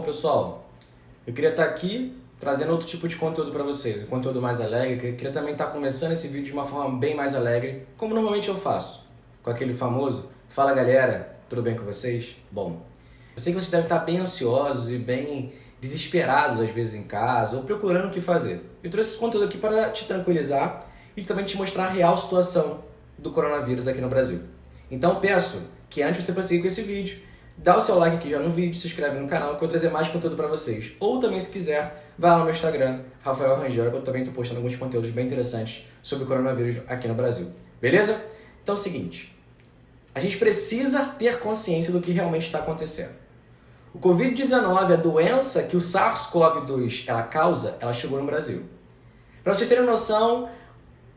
pessoal? Eu queria estar aqui trazendo outro tipo de conteúdo para vocês, um conteúdo mais alegre. Eu queria também estar começando esse vídeo de uma forma bem mais alegre, como normalmente eu faço, com aquele famoso "Fala galera, tudo bem com vocês?" Bom, eu sei que vocês devem estar bem ansiosos e bem desesperados às vezes em casa, ou procurando o que fazer. Eu trouxe esse conteúdo aqui para te tranquilizar e também te mostrar a real situação do coronavírus aqui no Brasil. Então peço que antes de você prosseguir com esse vídeo, dá o seu like aqui já no vídeo, se inscreve no canal que eu vou trazer mais conteúdo para vocês. Ou também, se quiser, vai lá no meu Instagram, Rafael Rangel, que eu também estou postando alguns conteúdos bem interessantes sobre o coronavírus aqui no Brasil. Beleza? Então é o seguinte, a gente precisa ter consciência do que realmente está acontecendo. O Covid-19, a doença que o SARS-CoV-2 ela causa, ela chegou no Brasil. Para vocês terem noção,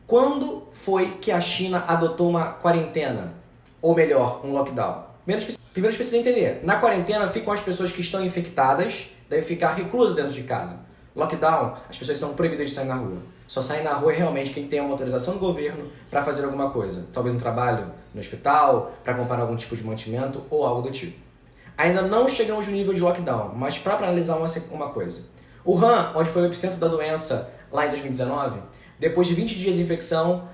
quando foi que a China adotou uma quarentena? Ou melhor, um lockdown? Primeiro a gente precisa entender, na quarentena ficam as pessoas que estão infectadas, devem ficar reclusas dentro de casa. Lockdown, as pessoas são proibidas de sair na rua. Só saem na rua realmente quem tem uma autorização do governo para fazer alguma coisa. Talvez um trabalho no hospital, para comprar algum tipo de mantimento ou algo do tipo. Ainda não chegamos no nível de lockdown, mas para analisar uma coisa. Wuhan, onde foi o epicentro da doença lá em 2019, depois de 20 dias de infecção,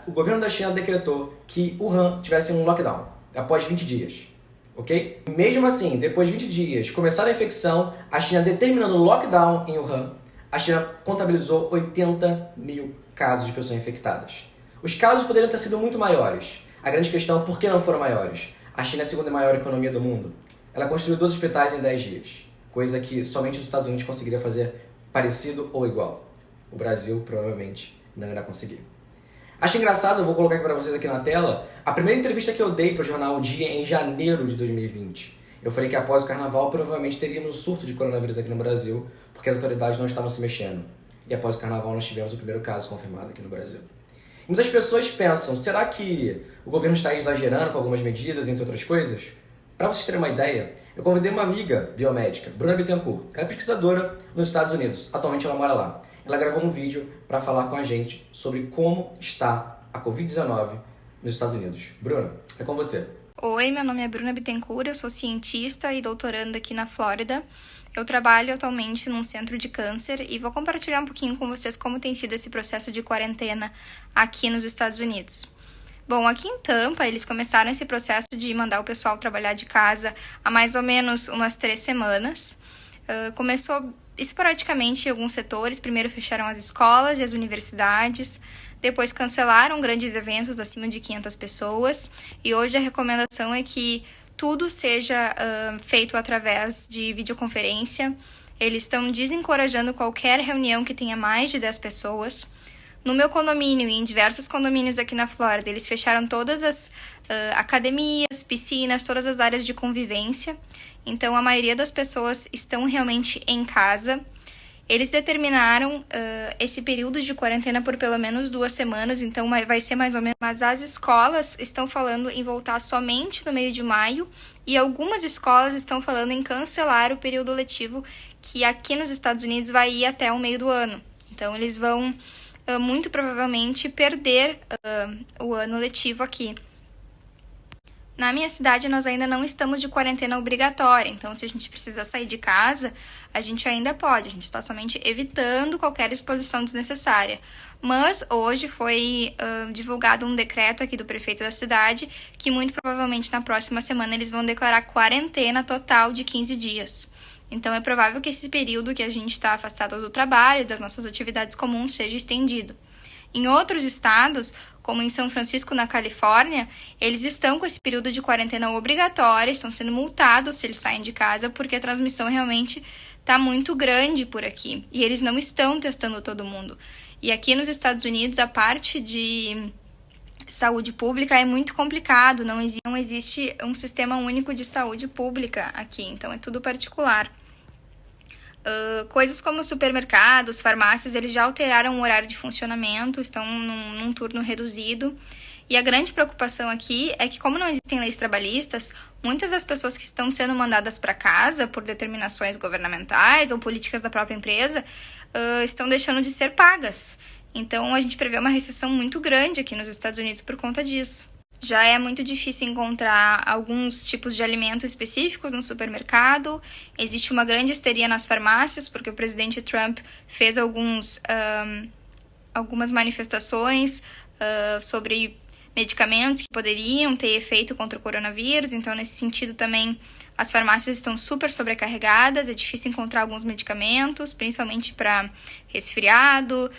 o governo da China decretou que Wuhan tivesse um lockdown, após 20 dias. Ok? Mesmo assim, depois de 20 dias, começar a infecção, a China determinando lockdown em Wuhan, a China contabilizou 80 mil casos de pessoas infectadas. Os casos poderiam ter sido muito maiores. A grande questão, por que não foram maiores? A China é a segunda maior economia do mundo. Ela construiu 2 hospitais em 10 dias, coisa que somente os Estados Unidos conseguiria fazer parecido ou igual. O Brasil provavelmente não irá conseguir. Acho engraçado, eu vou colocar aqui para vocês aqui na tela, a primeira entrevista que eu dei para o jornal O Dia em janeiro de 2020. Eu falei que após o carnaval provavelmente teria um surto de coronavírus aqui no Brasil, porque as autoridades não estavam se mexendo. E após o carnaval nós tivemos o primeiro caso confirmado aqui no Brasil. Muitas pessoas pensam, será que o governo está exagerando com algumas medidas, entre outras coisas? Para vocês terem uma ideia, eu convidei uma amiga biomédica, Bruna Bittencourt. Ela é pesquisadora nos Estados Unidos, atualmente ela mora lá. Ela gravou um vídeo para falar com a gente sobre como está a Covid-19 nos Estados Unidos. Bruna, é com você. Oi, meu nome é Bruna Bittencourt, eu sou cientista e doutoranda aqui na Flórida. Eu trabalho atualmente num centro de câncer e vou compartilhar um pouquinho com vocês como tem sido esse processo de quarentena aqui nos Estados Unidos. Bom, aqui em Tampa, eles começaram esse processo de mandar o pessoal trabalhar de casa há mais ou menos umas 3 semanas. Começou esporadicamente em alguns setores. Primeiro fecharam as escolas e as universidades, depois cancelaram grandes eventos acima de 500 pessoas, e hoje a recomendação é que tudo seja feito através de videoconferência. Eles estão desencorajando qualquer reunião que tenha mais de 10 pessoas. No meu condomínio e em diversos condomínios aqui na Flórida, eles fecharam todas as academias, piscinas, todas as áreas de convivência. Então, a maioria das pessoas estão realmente em casa. Eles determinaram esse período de quarentena por pelo menos 2 semanas, então vai ser mais ou menos. Mas as escolas estão falando em voltar somente no meio de maio, e algumas escolas estão falando em cancelar o período letivo, que aqui nos Estados Unidos vai ir até o meio do ano. Então, eles vão muito provavelmente perder o ano letivo aqui. Na minha cidade, nós ainda não estamos de quarentena obrigatória, então se a gente precisa sair de casa, a gente ainda pode, a gente está somente evitando qualquer exposição desnecessária. Mas hoje foi divulgado um decreto aqui do prefeito da cidade, que muito provavelmente na próxima semana eles vão declarar quarentena total de 15 dias. Então é provável que esse período que a gente está afastado do trabalho e das nossas atividades comuns seja estendido. Em outros estados, como em São Francisco, na Califórnia, eles estão com esse período de quarentena obrigatória, estão sendo multados se eles saem de casa, porque a transmissão realmente está muito grande por aqui. E eles não estão testando todo mundo. E aqui nos Estados Unidos, a parte de saúde pública é muito complicado, não existe um sistema único de saúde pública aqui, então é tudo particular. Coisas como supermercados, farmácias, eles já alteraram o horário de funcionamento, estão num turno reduzido. E a grande preocupação aqui é que, como não existem leis trabalhistas, muitas das pessoas que estão sendo mandadas para casa por determinações governamentais ou políticas da própria empresa estão deixando de ser pagas. Então, a gente prevê uma recessão muito grande aqui nos Estados Unidos por conta disso. Já é muito difícil encontrar alguns tipos de alimento específicos no supermercado. Existe uma grande histeria nas farmácias, porque o presidente Trump fez algumas manifestações sobre medicamentos que poderiam ter efeito contra o coronavírus. Então, nesse sentido também, as farmácias estão super sobrecarregadas, é difícil encontrar alguns medicamentos, principalmente para resfriado,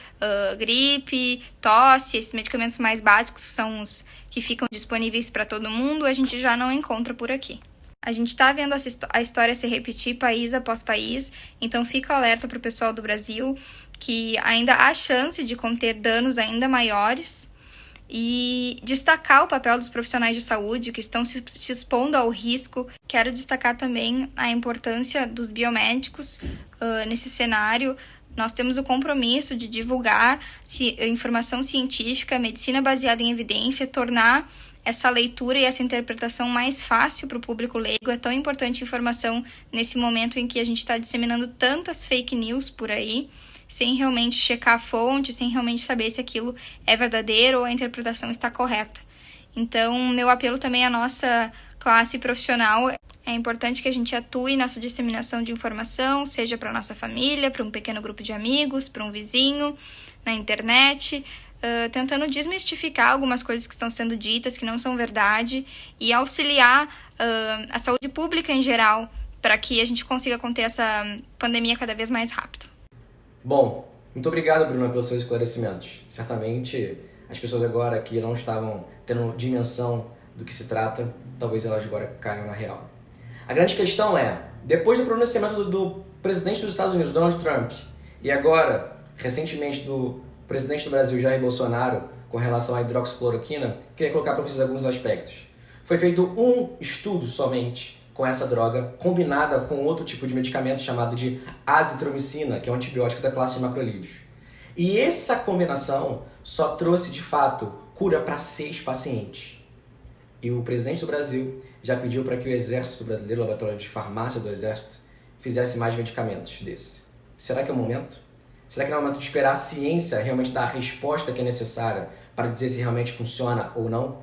gripe, tosse, esses medicamentos mais básicos que são os que ficam disponíveis para todo mundo, a gente já não encontra por aqui. A gente está vendo a história se repetir país após país, então fica alerta para o pessoal do Brasil que ainda há chance de conter danos ainda maiores e destacar o papel dos profissionais de saúde que estão se expondo ao risco. Quero destacar também a importância dos biomédicos nesse cenário. Nós temos o compromisso de divulgar informação científica, medicina baseada em evidência, tornar essa leitura e essa interpretação mais fácil para o público leigo. É tão importante a informação nesse momento em que a gente está disseminando tantas fake news por aí, sem realmente checar a fonte, sem realmente saber se aquilo é verdadeiro ou a interpretação está correta. Então, meu apelo também à nossa classe profissional: é importante que a gente atue nessa disseminação de informação, seja para a nossa família, para um pequeno grupo de amigos, para um vizinho, na internet, tentando desmistificar algumas coisas que estão sendo ditas, que não são verdade, e auxiliar a saúde pública em geral, para que a gente consiga conter essa pandemia cada vez mais rápido. Bom, muito obrigado, Bruna, pelos seus esclarecimentos. Certamente as pessoas agora que não estavam tendo dimensão do que se trata, talvez elas agora caiam na real. A grande questão é, depois do pronunciamento do presidente dos Estados Unidos, Donald Trump, e agora, recentemente, do presidente do Brasil, Jair Bolsonaro, com relação à hidroxicloroquina, queria colocar para vocês alguns aspectos. Foi feito um estudo somente com essa droga, combinada com outro tipo de medicamento chamado de azitromicina, que é um antibiótico da classe de macrolídeos. E essa combinação só trouxe, de fato, cura para 6 pacientes. E o presidente do Brasil já pediu para que o Exército Brasileiro, o Laboratório de Farmácia do Exército, fizesse mais medicamentos desse. Será que é o momento? Será que não é o momento de esperar a ciência realmente dar a resposta que é necessária para dizer se realmente funciona ou não?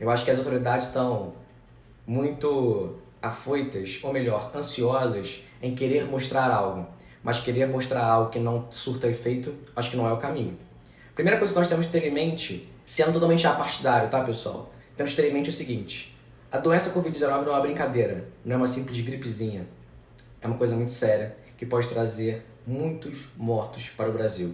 Eu acho que as autoridades estão muito afoitas, ou melhor, ansiosas em querer mostrar algo. Mas querer mostrar algo que não surta efeito, acho que não é o caminho. Primeira coisa que nós temos que ter em mente, sendo totalmente apartidário, tá, pessoal? Temos que ter em mente o seguinte: a doença Covid-19 não é uma brincadeira, não é uma simples gripezinha. É uma coisa muito séria que pode trazer muitos mortos para o Brasil.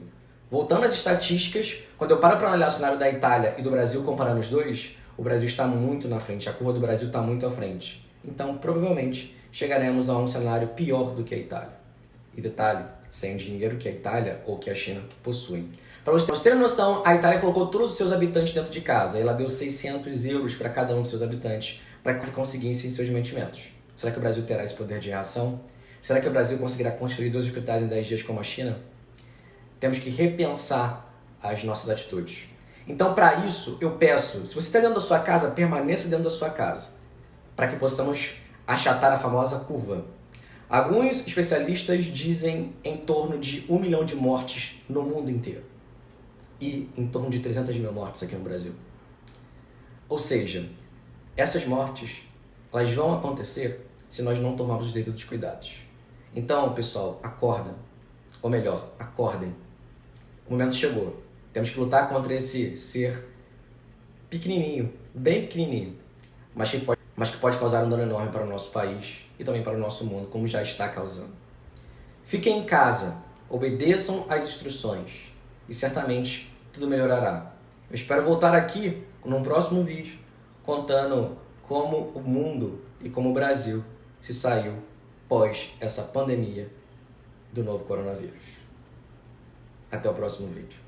Voltando às estatísticas, quando eu paro para olhar o cenário da Itália e do Brasil, comparando os dois, o Brasil está muito na frente, a curva do Brasil está muito à frente. Então, provavelmente, chegaremos a um cenário pior do que a Itália. E detalhe, sem o dinheiro que a Itália ou que a China possuem. Para vocês terem noção, a Itália colocou todos os seus habitantes dentro de casa. Ela deu 600 euros para cada um dos seus habitantes para que conseguissem seus mantimentos. Será que o Brasil terá esse poder de reação? Será que o Brasil conseguirá construir 2 hospitais em 10 dias como a China? Temos que repensar as nossas atitudes. Então, para isso, eu peço, se você está dentro da sua casa, permaneça dentro da sua casa, para que possamos achatar a famosa curva. Alguns especialistas dizem em torno de 1 milhão de mortes no mundo inteiro e em torno de 300 mil mortes aqui no Brasil. Ou seja, essas mortes, elas vão acontecer se nós não tomarmos os devidos cuidados. Então, pessoal, acorda. Ou melhor, acordem. O momento chegou. Temos que lutar contra esse ser pequenininho, bem pequenininho, mas que pode causar um dano enorme para o nosso país e também para o nosso mundo, como já está causando. Fiquem em casa, obedeçam às instruções e certamente tudo melhorará. Eu espero voltar aqui num próximo vídeo contando como o mundo e como o Brasil se saiu pós essa pandemia do novo coronavírus. Até o próximo vídeo.